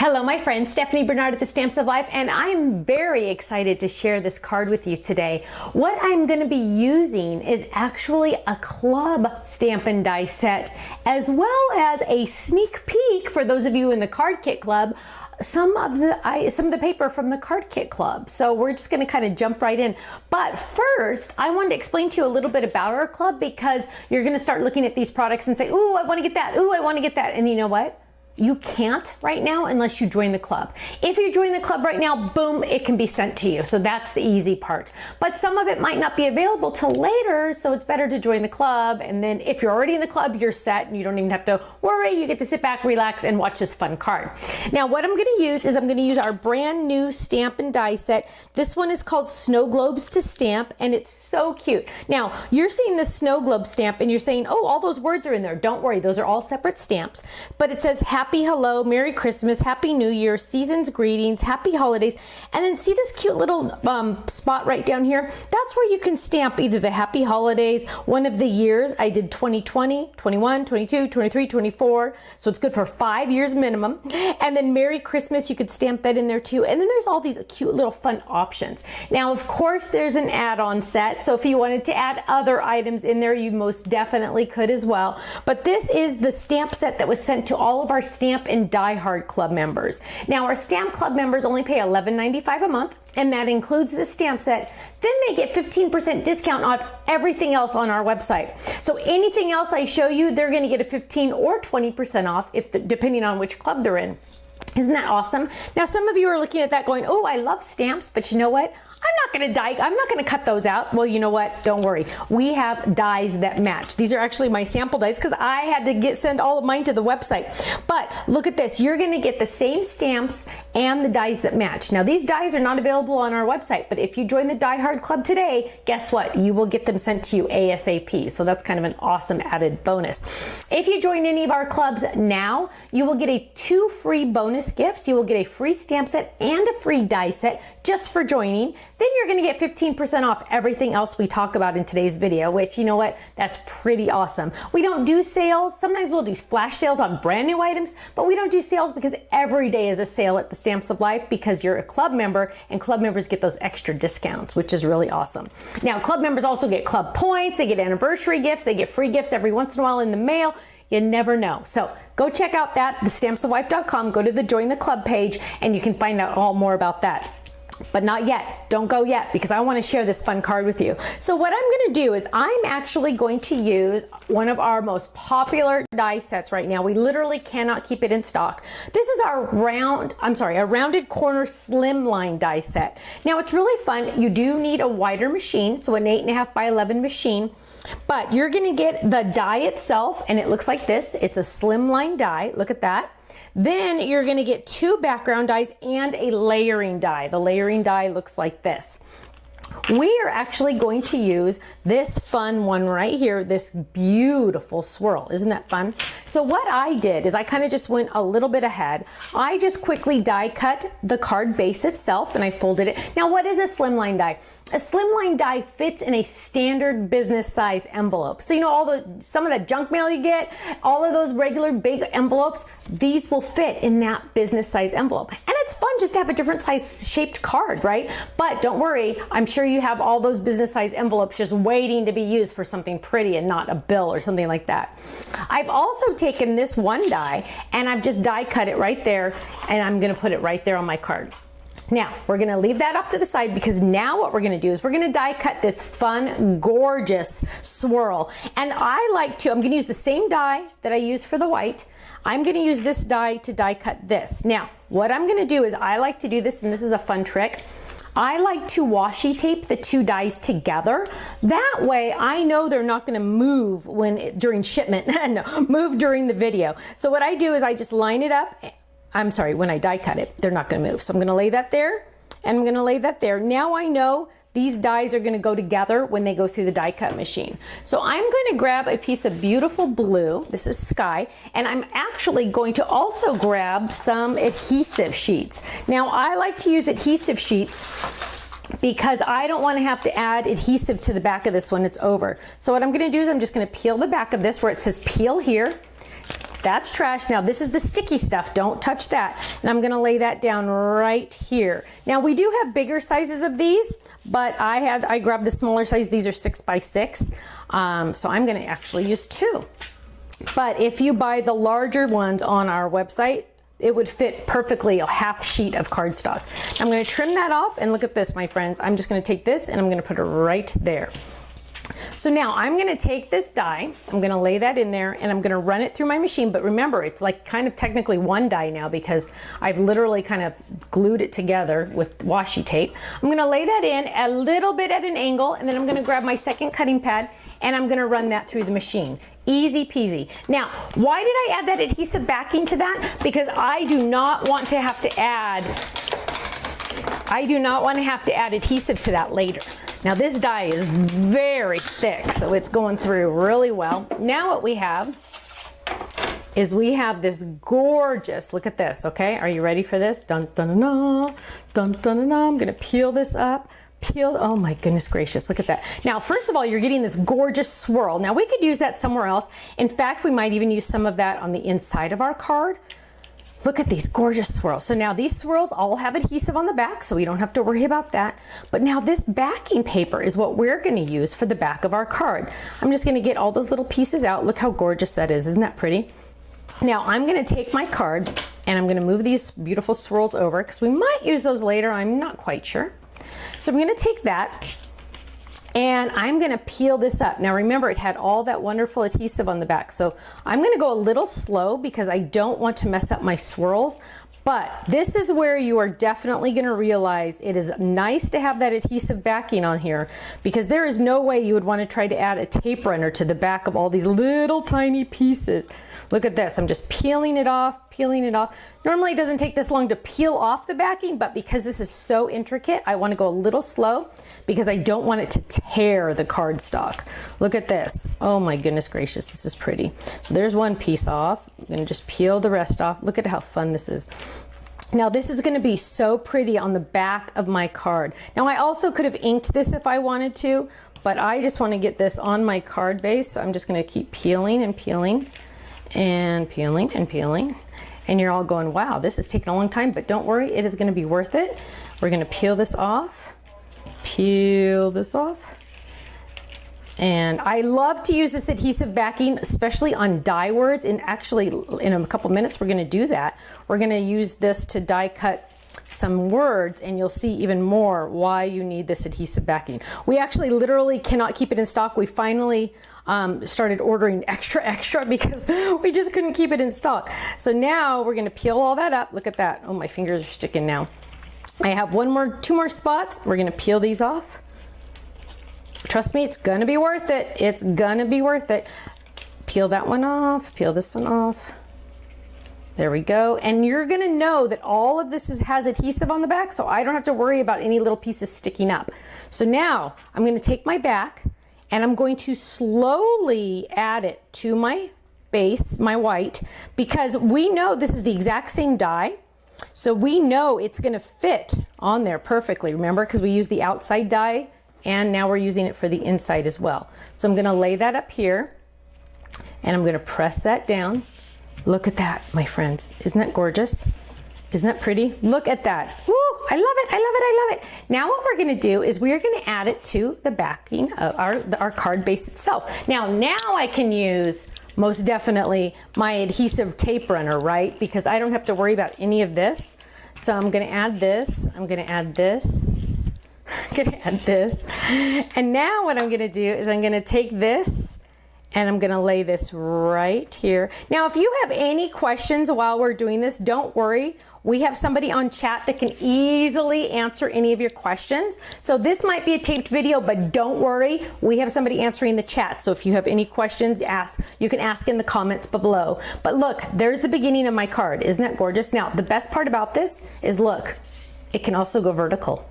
Hello my friends, Stephanie Barnard at the Stamps of Life, and I'm very excited to share this card with you today. What I'm going to be using is actually a club stamp and die set, as well as a sneak peek for those of you in the Card Kit Club, some of the paper from the Card Kit Club. So we're just going to kind of jump right in. But first, I wanted to explain to you a little bit about our club, because you're going to start looking at these products and say, ooh, I want to get that. Ooh, I want to get that. And you know what? You can't right now unless you join the club. If you join the club right now, boom, it can be sent to you. So that's the easy part. But some of it might not be available till later, so it's better to join the club. And then if you're already in the club, you're set and you don't even have to worry. You get to sit back, relax, and watch this fun card. Now, what I'm gonna use is I'm gonna use our brand new stamp and die set. This one is called Snow Globes to Stamp, and it's so cute. Now, you're seeing the snow globe stamp and you're saying, oh, all those words are in there. Don't worry, those are all separate stamps. But it says, Happy Hello, Merry Christmas, Happy New Year, Season's Greetings, Happy Holidays. And then see this cute little spot right down here? That's where you can stamp either the Happy Holidays, one of the years. I did 2020, 21, 22, 23, 24. So it's good for 5 years minimum. And then Merry Christmas, you could stamp that in there too. And then there's all these cute little fun options. Now, of course, there's an add-on set. So if you wanted to add other items in there, you most definitely could as well. But this is the stamp set that was sent to all of our Stamp and Die Hard Club members. Now, our Stamp Club members only pay $11.95 a month, and that includes the stamp set. Then they get 15% discount on everything else on our website. So anything else I show you, they're going to get a 15 or 20% off, depending on which club they're in. Isn't that awesome? Now, some of you are looking at that going, oh, I love stamps, but you know what? I'm not going to cut those out. Well, you know what? Don't worry. We have dies that match. These are actually my sample dies because I had to send all of mine to the website. But look at this. You're going to get the same stamps and the dies that match. Now, these dies are not available on our website, but if you join the Die Hard Club today, guess what? You will get them sent to you ASAP. So that's kind of an awesome added bonus. If you join any of our clubs now, you will get 2 free bonus gifts. You will get a free stamp set and a free die set just for joining. Then you're going to get 15% off everything else we talk about in today's video, which, you know what, that's pretty awesome. We don't do sales. Sometimes we'll do flash sales on brand new items, but we don't do sales because every day is a sale at the Stamps of Life because you're a club member, and club members get those extra discounts, which is really awesome. Now, club members also get club points, they get anniversary gifts, they get free gifts every once in a while in the mail. You never know. So go check out thestampsoflife.com, go to the Join the Club page, and you can find out all more about that. But not yet. Don't go yet, because I want to share this fun card with you. So what I'm going to do is I'm actually going to use one of our most popular die sets right now. We literally cannot keep it in stock. This is our rounded corner slimline die set. Now, it's really fun. You do need a wider machine, so an 8.5 by 11 machine. But you're going to get the die itself, and it looks like this. It's a slimline die. Look at that. Then you're going to get 2 background dies and a layering die. The layering die looks like this. We are actually going to use this fun one right here, this beautiful swirl. Isn't that fun? So what I did is I kind of just went a little bit ahead. I just quickly die cut the card base itself, and I folded it. Now, what is a slimline die? A slimline die fits in a standard business size envelope. So, you know, some of that junk mail you get, all of those regular big envelopes, these will fit in that business size envelope. And it's fun just to have a different size shaped card, right? But don't worry, I'm sure you have all those business size envelopes just waiting to be used for something pretty and not a bill or something like that. I've also taken this one die and I've just die cut it right there, and I'm gonna put it right there on my card. Now, we're gonna leave that off to the side, because now what we're gonna do is we're gonna die cut this fun, gorgeous swirl. And I'm gonna use the same die that I used for the white. I'm gonna use this die to die cut this. Now, what I'm gonna do is I like to do this, and this is a fun trick. I like to washi tape the 2 dies together. That way I know they're not gonna move during shipment, no, move during the video. So what I do is I just line it up. When I die cut it, they're not gonna move. So I'm gonna lay that there, and I'm gonna lay that there. Now I know these dies are gonna go together when they go through the die cut machine. So I'm gonna grab a piece of beautiful blue, this is Sky, and I'm actually going to also grab some adhesive sheets. Now, I like to use adhesive sheets because I don't want to have to add adhesive to the back of this when it's over. So what I'm gonna do is I'm just gonna peel the back of this where it says peel here, That's trash. Now this is the sticky stuff. Don't touch that. And I'm gonna lay that down right here. Now we do have bigger sizes of these, but I grabbed the smaller size. These are 6 by 6. So I'm gonna actually use 2. But if you buy the larger ones on our website, it would fit perfectly a half sheet of cardstock. I'm gonna trim that off, and look at this, my friends. I'm just gonna take this and I'm gonna put it right there. So now I'm gonna take this die, I'm gonna lay that in there, and I'm gonna run it through my machine. But remember, it's like kind of technically one die now because I've literally kind of glued it together with washi tape. I'm gonna lay that in a little bit at an angle, and then I'm gonna grab my second cutting pad and I'm gonna run that through the machine. Easy peasy. Now, why did I add that adhesive backing to that? Because I do not want to have to add adhesive to that later. Now this die is very thick, so it's going through really well. Now what we have is we have this gorgeous, look at this, okay? Are you ready for this? Dun dun dun dun dun dun. I'm gonna peel this up. Oh my goodness gracious, look at that. Now, first of all, you're getting this gorgeous swirl. Now we could use that somewhere else. In fact, we might even use some of that on the inside of our card. Look at these gorgeous swirls. So now these swirls all have adhesive on the back, so we don't have to worry about that. But now this backing paper is what we're gonna use for the back of our card. I'm just gonna get all those little pieces out. Look how gorgeous that is, isn't that pretty? Now I'm gonna take my card and I'm gonna move these beautiful swirls over because we might use those later, I'm not quite sure. So I'm gonna take that and I'm gonna peel this up. Now remember, it had all that wonderful adhesive on the back. So I'm gonna go a little slow because I don't want to mess up my swirls. But this is where you are definitely gonna realize it is nice to have that adhesive backing on here, because there is no way you would wanna try to add a tape runner to the back of all these little tiny pieces. Look at this, I'm just peeling it off, peeling it off. Normally it doesn't take this long to peel off the backing, but because this is so intricate, I wanna go a little slow because I don't want it to tear the cardstock. Look at this. Oh my goodness gracious, this is pretty. So there's one piece off. I'm gonna just peel the rest off. Look at how fun this is. Now this is gonna be so pretty on the back of my card. Now I also could have inked this if I wanted to, but I just wanna get this on my card base. So I'm just gonna keep peeling and peeling and peeling and peeling. And you're all going, wow, this is taking a long time, but don't worry, it is gonna be worth it. We're gonna peel this off, peel this off. And I love to use this adhesive backing, especially on die words. And actually, in a couple minutes, we're gonna do that. We're gonna use this to die cut some words, and you'll see even more why you need this adhesive backing. We actually literally cannot keep it in stock. We finally started ordering extra because we just couldn't keep it in stock. So now we're gonna peel all that up. Look at that. Oh, my fingers are sticking now. I have two more spots. We're gonna peel these off. Trust me, it's gonna be worth it. It's gonna be worth it. Peel that one off, peel this one off. There we go. And you're gonna know that all of this has adhesive on the back, so I don't have to worry about any little pieces sticking up. So now I'm gonna take my back and I'm going to slowly add it to my base, my white, because we know this is the exact same die. So we know it's gonna fit on there perfectly, remember? Because we use the outside die and now we're using it for the inside as well. So I'm gonna lay that up here and I'm gonna press that down. Look at that, my friends. Isn't that gorgeous? Isn't that pretty? Look at that. Woo, I love it, I love it, I love it. Now what we're gonna do is we're gonna add it to the backing of our card base itself. Now I can use most definitely my adhesive tape runner, right? Because I don't have to worry about any of this. So I'm gonna add this, I'm gonna add this, I'm gonna add this. And now what I'm gonna do is I'm gonna take this and I'm gonna lay this right here. Now, if you have any questions while we're doing this, don't worry. We have somebody on chat that can easily answer any of your questions. So this might be a taped video, but don't worry. We have somebody answering the chat. So if you have any questions, you can ask in the comments below. But look, there's the beginning of my card. Isn't that gorgeous? Now, the best part about this is look, it can also go vertical.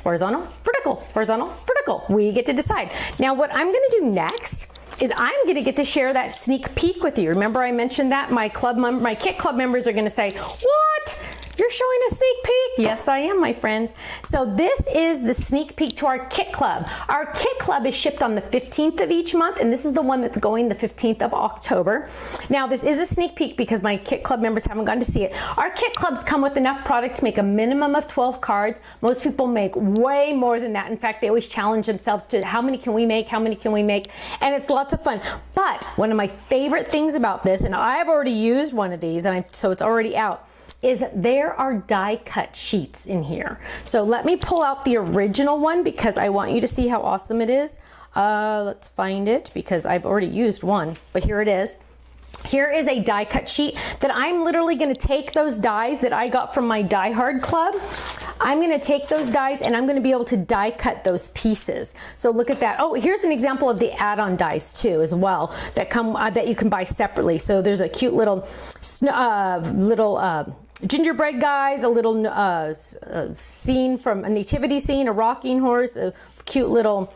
Horizontal, vertical, horizontal, vertical. We get to decide. Now, what I'm gonna do next is I'm gonna get to share that sneak peek with you. Remember I mentioned that? My kit club members are gonna say, what? You're showing a sneak peek? Yes, I am, my friends. So this is the sneak peek to our kit club. Our kit club is shipped on the 15th of each month, and this is the one that's going the 15th of October. Now, this is a sneak peek because my kit club members haven't gotten to see it. Our kit clubs come with enough product to make a minimum of 12 cards. Most people make way more than that. In fact, they always challenge themselves to how many can we make, how many can we make, and it's lots of fun. But one of my favorite things about this, and I've already used one of these, and so it's already out, is that there are die cut sheets in here. So let me pull out the original one because I want you to see how awesome it is. Let's find it because I've already used one, but here it is. Here is a die cut sheet that I'm literally going to take those dies that I got from my Die Hard Club. I'm going to take those dies and I'm going to be able to die cut those pieces. So look at that. Oh, here's an example of the add-on dies too as well that come that you can buy separately. So there's a cute little gingerbread guys, a little scene from a nativity scene, a rocking horse, a cute little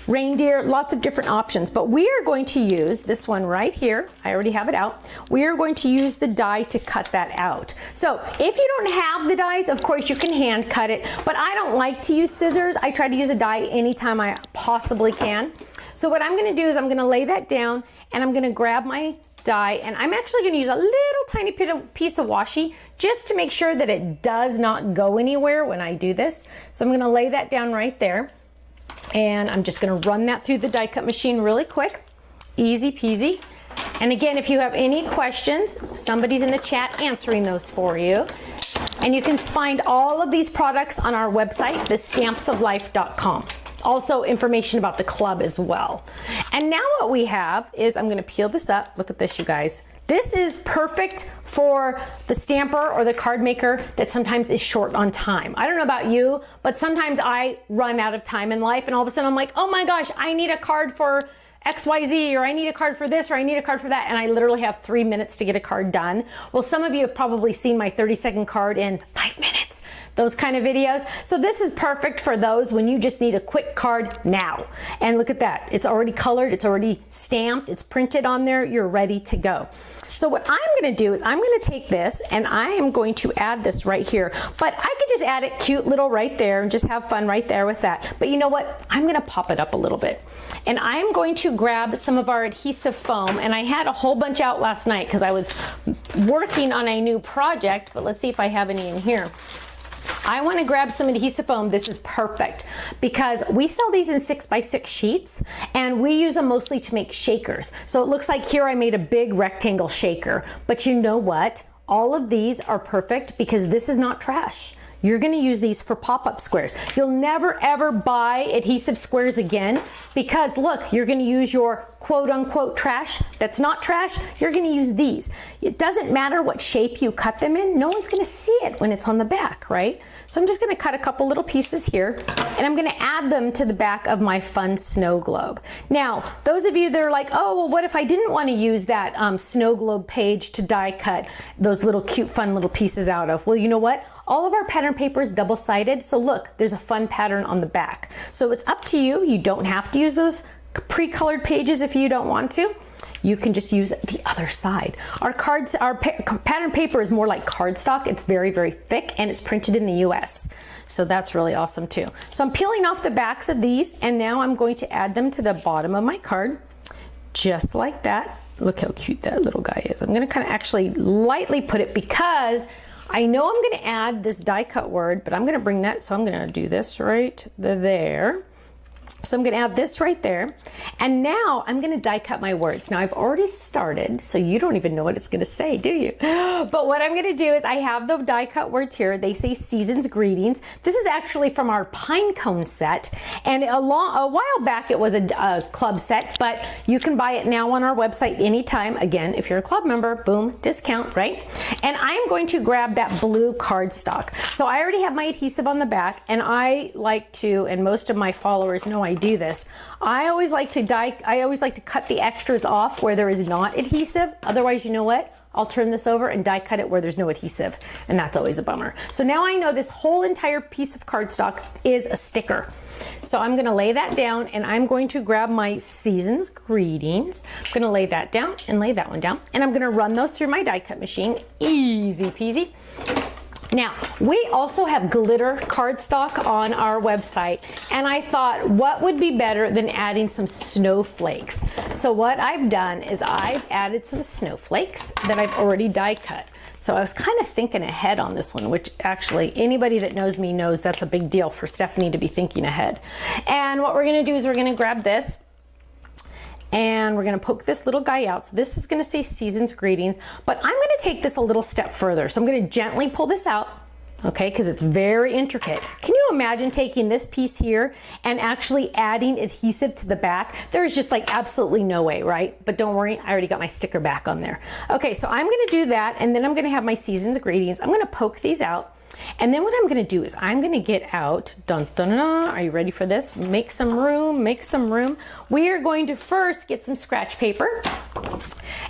reindeer, lots of different options. But we are going to use this one right here. I already have it out. We are going to use the die to cut that out. So if you don't have the dies, of course you can hand cut it, but I don't like to use scissors. I try to use a die anytime I possibly can. So what I'm going to do is I'm going to lay that down and I'm going to grab my die, and I'm actually going to use a little tiny piece of washi just to make sure that it does not go anywhere when I do this. So I'm going to lay that down right there, and I'm just going to run that through the die cut machine really quick. Easy peasy. And again, if you have any questions, somebody's in the chat answering those for you. And you can find all of these products on our website, thestampsoflife.com. Also information about the club as well. And now what we have is, I'm going to peel this up. Look at this, you guys. This is perfect for the stamper or the card maker that sometimes is short on time. I don't know about you, but sometimes I run out of time in life and all of a sudden I'm like, oh my gosh, I need a card for XYZ, or I need a card for this, or I need a card for that, and I literally have 3 minutes to get a card done. Well, some of you have probably seen my 30-second card in 5 minutes, those kind of videos. So this is perfect for those when you just need a quick card now. And look at that, it's already colored, it's already stamped, it's printed on there, you're ready to go. So what I'm gonna do is I'm gonna take this and I am going to add this right here, but I could just add it cute little right there and just have fun right there with that. But you know what, I'm gonna pop it up a little bit. And I'm going to grab some of our adhesive foam, and I had a whole bunch out last night because I was working on a new project, but let's see if I have any in here. I want to grab some adhesive foam. This is perfect because we sell these in 6x6 sheets and we use them mostly to make shakers. So it looks like here I made a big rectangle shaker, but you know what? All of these are perfect because this is not trash. You're going to use these for pop-up squares. You'll never ever buy adhesive squares again because look, you're going to use your quote-unquote trash that's not trash. You're going to use these. It doesn't matter what shape you cut them in. No one's going to see it when it's on the back, right? So I'm just going to cut a couple little pieces here and I'm going to add them to the back of my fun snow globe. Now, those of you that are like, oh, well, what if I didn't want to use that snow globe page to die cut those little cute fun little pieces out of? Well, you know what? All of our pattern paper is double-sided, so look, there's a fun pattern on the back. So it's up to you. You don't have to use those pre-colored pages if you don't want to. You can just use the other side. Our pattern paper is more like cardstock. It's very, very thick and it's printed in the US. So that's really awesome too. So I'm peeling off the backs of these and now I'm going to add them to the bottom of my card, just like that. Look how cute that little guy is. I'm gonna kind of actually lightly put it because I know I'm going to add this die cut word, but I'm going to bring that, so I'm going to do this right there. So I'm going to add this right there. And now I'm going to die cut my words. Now I've already started, so you don't even know what it's going to say, do you? But what I'm going to do is I have the die cut words here. They say season's greetings. This is actually from our pine cone set. And a while back it was a club set, but you can buy it now on our website anytime. Again, if you're a club member, boom, discount, right? And I'm going to grab that blue cardstock. So I already have my adhesive on the back, and I like to, and most of my followers know I do this. I always like to cut the extras off where there is not adhesive. Otherwise, you know what? I'll turn this over and die cut it where there's no adhesive, and that's always a bummer. So now I know this whole entire piece of cardstock is a sticker. So I'm going to lay that down, and I'm going to grab my season's greetings. I'm going to lay that down and lay that one down, and I'm going to run those through my die cut machine. Easy peasy. Now, we also have glitter cardstock on our website, and I thought, what would be better than adding some snowflakes? So what I've done is I've added some snowflakes that I've already die cut. So I was kind of thinking ahead on this one, which actually anybody that knows me knows that's a big deal for Stephanie to be thinking ahead. And what we're gonna do is we're gonna grab this, and we're gonna poke this little guy out. So this is gonna say Season's Greetings, but I'm gonna take this a little step further. So I'm gonna gently pull this out, okay, because it's very intricate. Can you imagine taking this piece here and actually adding adhesive to the back? There's just like absolutely no way, right? But don't worry, I already got my sticker back on there. Okay, so I'm gonna do that, and then I'm gonna have my Season's Greetings. I'm gonna poke these out. And then what I'm gonna do is I'm gonna get out, dun, dun, dun, dun. Are you ready for this? Make some room, make some room. We are going to first get some scratch paper,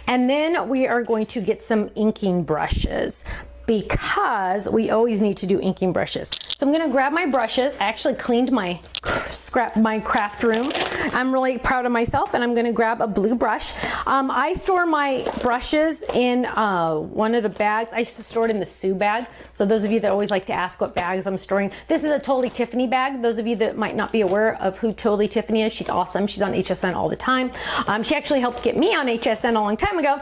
and then we are going to get some inking brushes, because we always need to do inking brushes. So I'm gonna grab my brushes. I actually cleaned my craft room. I'm really proud of myself, and I'm gonna grab a blue brush. I store my brushes in one of the bags. I used to store it in the Sue bag. So those of you that always like to ask what bags I'm storing, this is a Totally Tiffany bag. Those of you that might not be aware of who Totally Tiffany is, she's awesome. She's on HSN all the time. She actually helped get me on HSN a long time ago.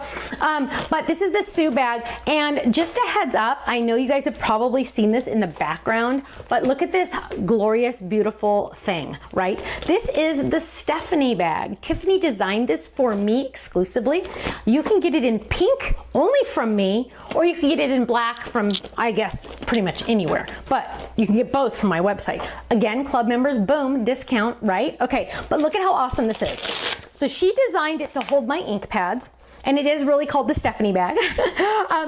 But this is the Sue bag, and just a heads up, I know you guys have probably seen this in the background, but look at this glorious, beautiful thing, right? This is the Stephanie bag. Tiffany designed this for me exclusively. You can get it in pink, only from me, or you can get it in black from, I guess, pretty much anywhere, but you can get both from my website. Again, club members, boom, discount, right? Okay, but look at how awesome this is. So she designed it to hold my ink pads, and it is really called the Stephanie bag.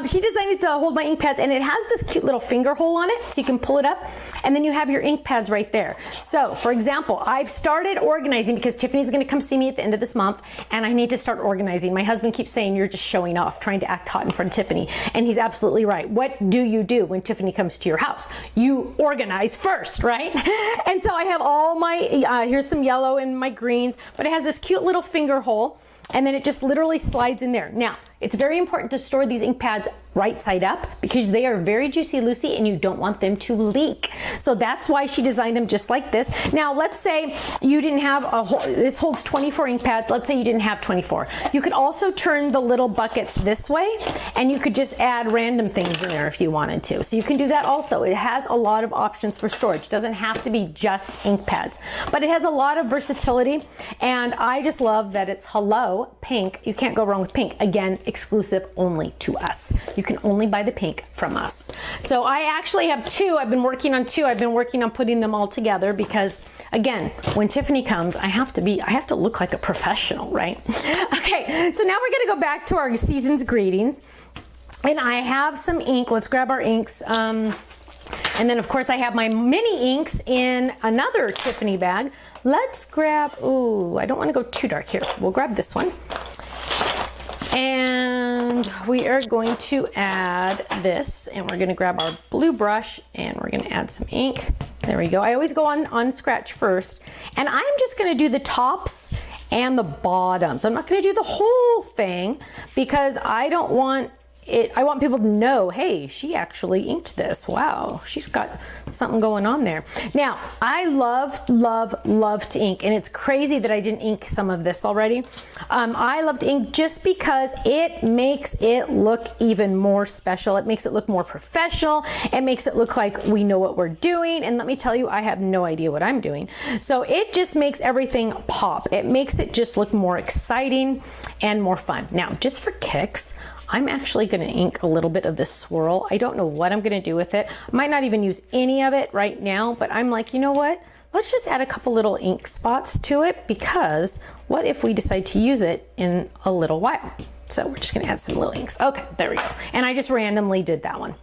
She designed it to hold my ink pads, and it has this cute little finger hole on it, so you can pull it up, and then you have your ink pads right there. So, for example, I've started organizing because Tiffany's gonna come see me at the end of this month, and I need to start organizing. My husband keeps saying, you're just showing off, trying to act hot in front of Tiffany, and he's absolutely right. What do you do when Tiffany comes to your house? You organize first, right? And so I have all my, here's some yellow and my greens, but it has this cute little finger hole, and then it just literally slides in there. Now, it's very important to store these ink pads right side up because they are very juicy loosey and you don't want them to leak. So that's why she designed them just like this. Now, let's say you didn't have this holds 24 ink pads. Let's say you didn't have 24. You could also turn the little buckets this way, and you could just add random things in there if you wanted to. So you can do that also. It has a lot of options for storage. It doesn't have to be just ink pads, but it has a lot of versatility, and I just love that it's hello pink. You can't go wrong with pink. Again, exclusive only to us. You can only buy the pink from us. So I actually have two. I've been working on two. I've been working on putting them all together because, again, when Tiffany comes, I have to look like a professional, right? Okay, so now we're gonna go back to our Season's Greetings, and I have some ink. Let's grab our inks. And then of course I have my mini inks in another Tiffany bag. Let's grab, ooh, I don't want to go too dark here. We'll grab this one. And we are going to add this, and we're going to grab our blue brush, and we're going to add some ink. There we go. I always go on scratch first, and I'm just going to do the tops and the bottoms. I'm not going to do the whole thing because I don't want it. I want people to know, hey, she actually inked this. Wow, she's got something going on there. Now, I love to ink, and it's crazy that I didn't ink some of this already. I love to ink just because it makes it look even more special. It makes it look more professional. It makes it look like we know what we're doing. And let me tell you, I have no idea what I'm doing. So it just makes everything pop. It makes it just look more exciting and more fun. Now, just for kicks, I'm actually going to ink a little bit of this swirl. I don't know what I'm going to do with it. I might not even use any of it right now, but I'm like, you know what? Let's just add a couple little ink spots to it, because what if we decide to use it in a little while? So we're just going to add some little inks. Okay, there we go. And I just randomly did that one.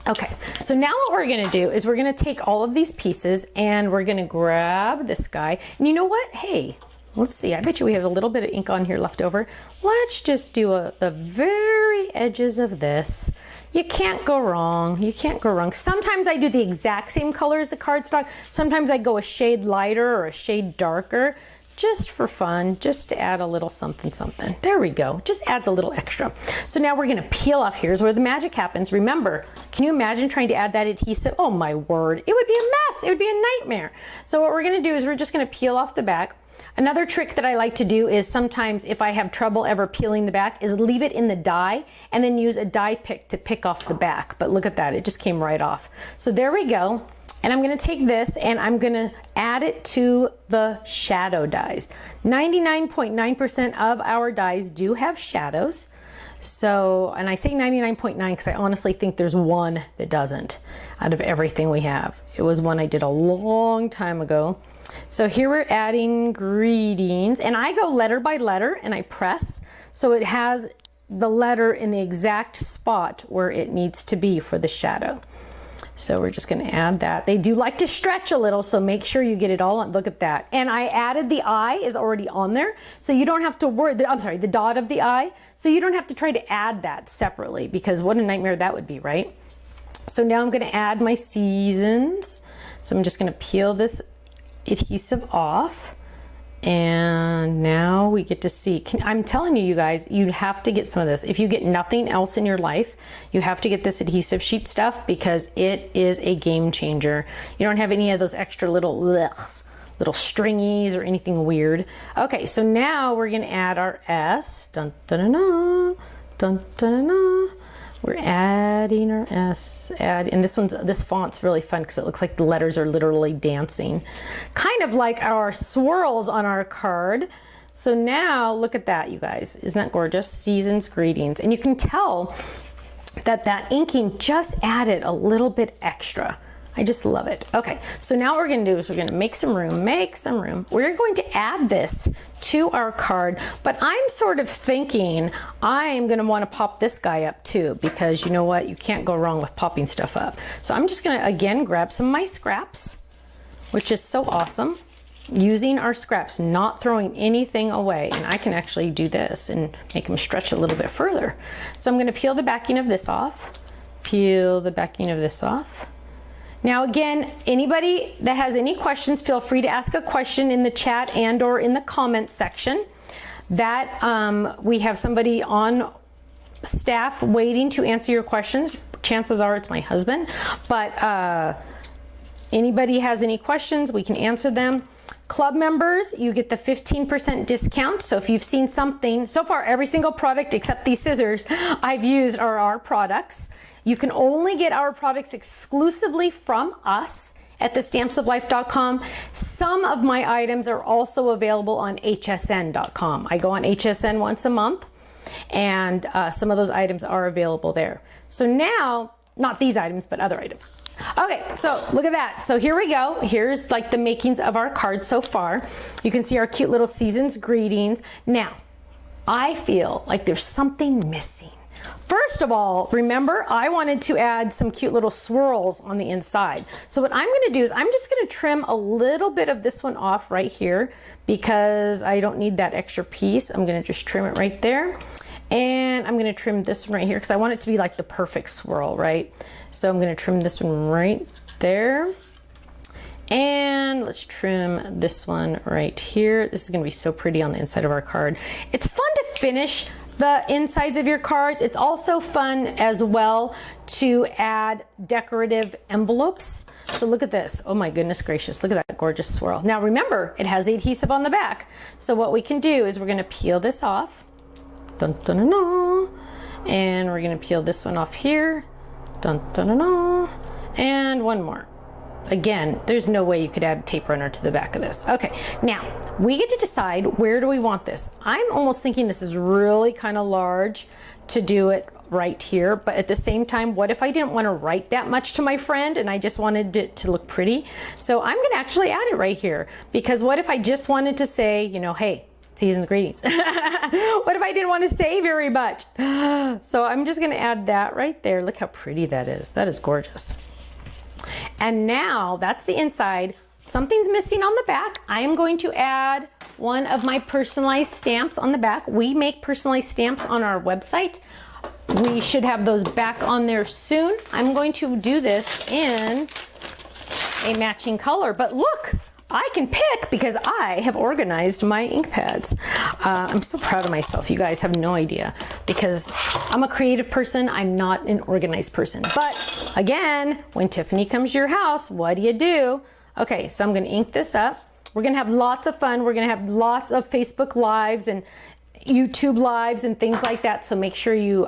Okay, so now what we're going to do is we're going to take all of these pieces and we're going to grab this guy. And you know what? Hey, let's see, I bet you we have a little bit of ink on here left over. Let's just do the very edges of this. You can't go wrong. You can't go wrong. Sometimes I do the exact same color as the cardstock. Sometimes I go a shade lighter or a shade darker. just for fun, just to add a little something something. There we go, just adds a little extra. So now we're gonna peel off. Here's where the magic happens. Remember, can you imagine trying to add that adhesive? Oh my word, it would be a mess, it would be a nightmare. So what we're gonna do is we're just gonna peel off the back. Another trick that I like to do is sometimes if I have trouble ever peeling the back is leave it in the die and then use a die pick to pick off the back. But look at that, it just came right off. So there we go. And I'm gonna take this and I'm gonna add it to the shadow dies. 99.9% of our dies do have shadows. So, and I say 99.9 because I honestly think there's one that doesn't out of everything we have. It was one I did a long time ago. So here we're adding greetings, and I go letter by letter and I press so it has the letter in the exact spot where it needs to be for the shadow. So we're just going to add that. They do like to stretch a little, so make sure you get it all on. Look at that. And I added the eye is already on there, so you don't have to worry. I'm sorry, the dot of the eye. So you don't have to try to add that separately, because what a nightmare that would be, right? So now I'm going to add my seasons. So I'm just going to peel this adhesive off. And now we get to see, I'm telling you, you guys, you have to get some of this. If you get nothing else in your life, you have to get this adhesive sheet stuff because it is a game changer. You don't have any of those extra little stringies or anything weird. Okay, so now we're gonna add our S. Dun, dun, dun, dun, dun, dun, dun. We're adding our S, and this font's really fun because it looks like the letters are literally dancing. Kind of like our swirls on our card. So now, look at that, you guys. Isn't that gorgeous? Seasons, greetings. And you can tell that that inking just added a little bit extra. I just love it. Okay, so now what we're gonna do is we're gonna make some room. We're going to add this to our card, but I'm sort of thinking I'm gonna wanna pop this guy up too, because you know what? You can't go wrong with popping stuff up. So I'm just gonna, again, grab some of my scraps, which is so awesome. Using our scraps, not throwing anything away. And I can actually do this and make them stretch a little bit further. So I'm gonna peel the backing of this off, peel the backing of this off. Now again, anybody that has any questions, feel free to ask a question in the chat and or in the comments section. That we have somebody on staff waiting to answer your questions. Chances are it's my husband, but anybody has any questions, we can answer them. Club members, you get the 15% discount. So if you've seen something, so far every single product except these scissors I've used are our products. You can only get our products exclusively from us at thestampsoflife.com. Some of my items are also available on hsn.com. I go on HSN once a month, and some of those items are available there. So now, not these items, but other items. Okay, so look at that. So here we go. Here's like the makings of our card so far. You can see our cute little seasons greetings. Now, I feel like there's something missing. First of all, remember, I wanted to add some cute little swirls on the inside. So what I'm gonna do is I'm just gonna trim a little bit of this one off right here because I don't need that extra piece. I'm gonna just trim it right there. And I'm gonna trim this one right here because I want it to be like the perfect swirl, right? So I'm gonna trim this one right there. And let's trim this one right here. This is gonna be so pretty on the inside of our card. It's fun to finish the insides of your cards. It's also fun as well to add decorative envelopes. So look at this. Oh my goodness gracious. Look at that gorgeous swirl. Now remember, it has the adhesive on the back. So what we can do is we're gonna peel this off. Dun, dun, dun, dun. And we're gonna peel this one off here. Dun, dun, dun, dun. And one more. Again, there's no way you could add a tape runner to the back of this. Okay, now we get to decide where do we want this. I'm almost thinking this is really kind of large to do it right here, but at the same time, what if I didn't want to write that much to my friend and I just wanted it to look pretty? So I'm gonna actually add it right here, because what if I just wanted to say, you know, hey, season's greetings. What if I didn't want to say very much? So I'm just gonna add that right there. Look how pretty that is. That is gorgeous. And now that's the inside. Something's missing on the back. I am going to add one of my personalized stamps on the back. We make personalized stamps on our website. We should have those back on there soon. I'm going to do this in a matching color, but look, I can pick because I have organized my ink pads. I'm so proud of myself. You guys have no idea, because I'm a creative person. I'm not an organized person. But again, when Tiffany comes to your house, what do? Okay, so I'm gonna ink this up. We're gonna have lots of fun. We're gonna have lots of Facebook Lives and YouTube Lives and things like that. So make sure you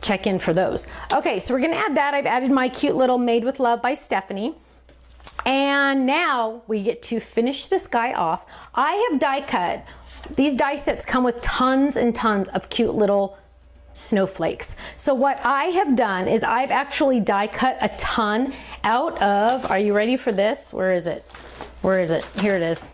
check in for those. Okay, so we're gonna add that. I've added my cute little Made with Love by Stephanie. And now we get to finish this guy off. I have die cut. These die sets come with tons and tons of cute little snowflakes. So what I have done is I've actually die cut a ton out of, are you ready for this? Where is it? Where is it? Here it is.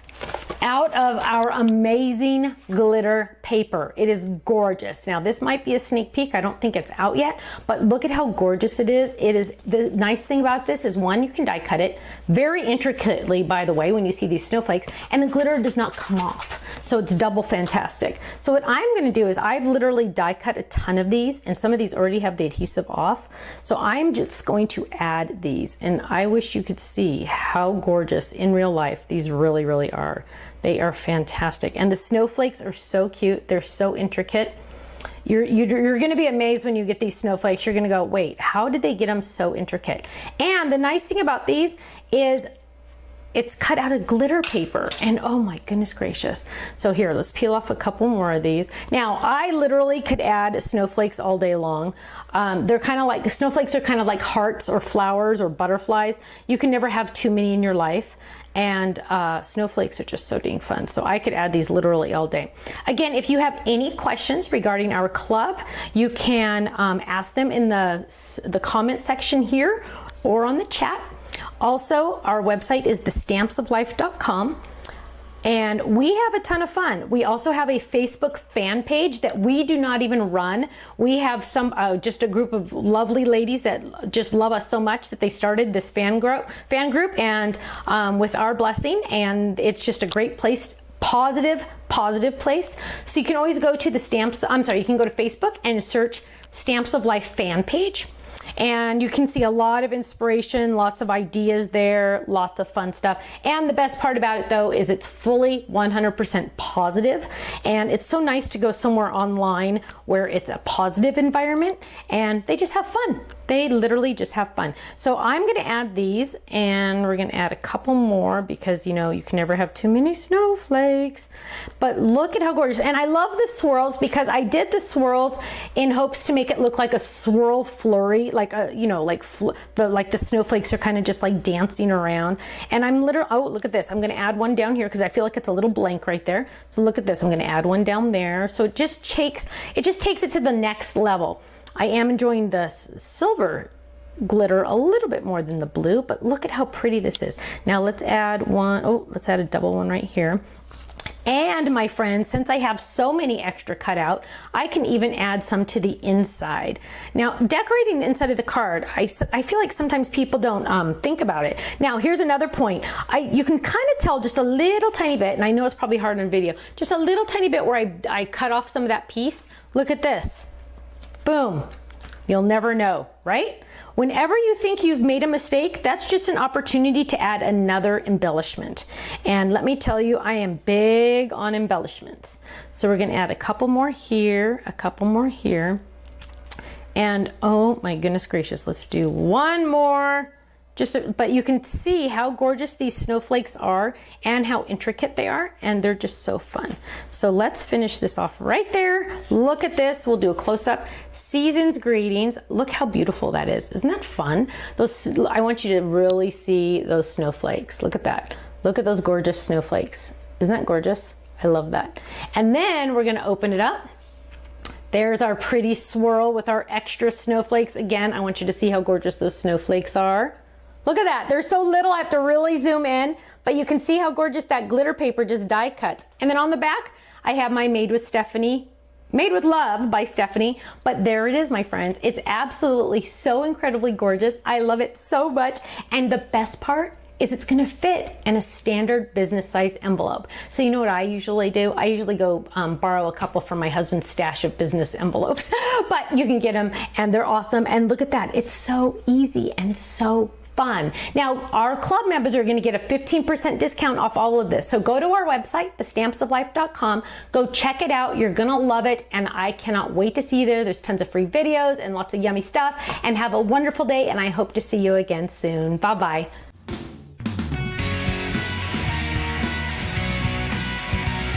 Out of our amazing glitter paper. It is gorgeous. Now this might be a sneak peek. I don't think it's out yet, but look at how gorgeous it is. It is, the nice thing about this is, one, you can die cut it very intricately, by the way, when you see these snowflakes, and the glitter does not come off. So it's double fantastic. So what I'm gonna do is I've literally die cut a ton of these, and some of these already have the adhesive off. So I'm just going to add these, and I wish you could see how gorgeous in real life these really, really are. They are fantastic. And the snowflakes are so cute. They're so intricate. You're gonna be amazed when you get these snowflakes. You're gonna go, wait, how did they get them so intricate? And the nice thing about these is it's cut out of glitter paper, and oh my goodness gracious. So here, let's peel off a couple more of these. Now, I literally could add snowflakes all day long. They're kind of like, the snowflakes are kind of like hearts or flowers or butterflies. You can never have too many in your life. And snowflakes are just so dang fun. So I could add these literally all day. Again, if you have any questions regarding our club, you can ask them in the comment section here or on the chat. Also, our website is thestampsoflife.com. And we have a ton of fun. We also have a Facebook fan page that we do not even run. We have some, just a group of lovely ladies that just love us so much that they started this fan group, and with our blessing, and it's just a great place, positive place. So you can always go to you can go to Facebook and search Stamps of Life fan page. And you can see a lot of inspiration, lots of ideas there, lots of fun stuff. And the best part about it, though, is it's fully 100% positive. And it's so nice to go somewhere online where it's a positive environment and they just have fun. They literally just have fun. So I'm going to add these, and we're going to add a couple more because, you know, you can never have too many snowflakes. But look at how gorgeous. And I love the swirls because I did the swirls in hopes to make it look like a swirl flurry, like a, you know, like the snowflakes are kind of just like dancing around. And I'm literally, oh, look at this. I'm going to add one down here because I feel like it's a little blank right there. So look at this. I'm going to add one down there. So it just takes it to the next level. I am enjoying the silver glitter a little bit more than the blue, but look at how pretty this is. Now let's add one. Oh, let's add a double one right here. And my friends, since I have so many extra cut out, I can even add some to the inside. Now, decorating the inside of the card, I feel like sometimes people don't think about it. Now, here's another point. You can kind of tell just a little tiny bit, and I know it's probably hard on video, just a little tiny bit where I cut off some of that piece. Look at this. Boom. You'll never know, right? Whenever you think you've made a mistake, that's just an opportunity to add another embellishment. And let me tell you, I am big on embellishments. So we're going to add a couple more here, a couple more here. And oh my goodness gracious, let's do one more. But you can see how gorgeous these snowflakes are and how intricate they are, and they're just so fun. So let's finish this off right there. Look at this. We'll do a close-up. Season's greetings. Look how beautiful that is. Isn't that fun? I want you to really see those snowflakes. Look at that. Look at those gorgeous snowflakes. Isn't that gorgeous? I love that. And then we're going to open it up. There's our pretty swirl with our extra snowflakes. Again, I want you to see how gorgeous those snowflakes are. Look at that. They're so little, I have to really zoom in, but you can see how gorgeous that glitter paper just die cuts. And then on the back, I have my Made with Love by Stephanie, but there it is, my friends. It's absolutely so incredibly gorgeous. I love it so much. And the best part is it's gonna fit in a standard business size envelope. So you know what I usually do? I usually go borrow a couple from my husband's stash of business envelopes, but you can get them and they're awesome. And look at that, it's so easy and so fun. Now, our club members are going to get a 15% discount off all of this. So go to our website, thestampsoflife.com. Go check it out. You're going to love it, and I cannot wait to see you there. There's tons of free videos and lots of yummy stuff. And have a wonderful day, and I hope to see you again soon. Bye-bye.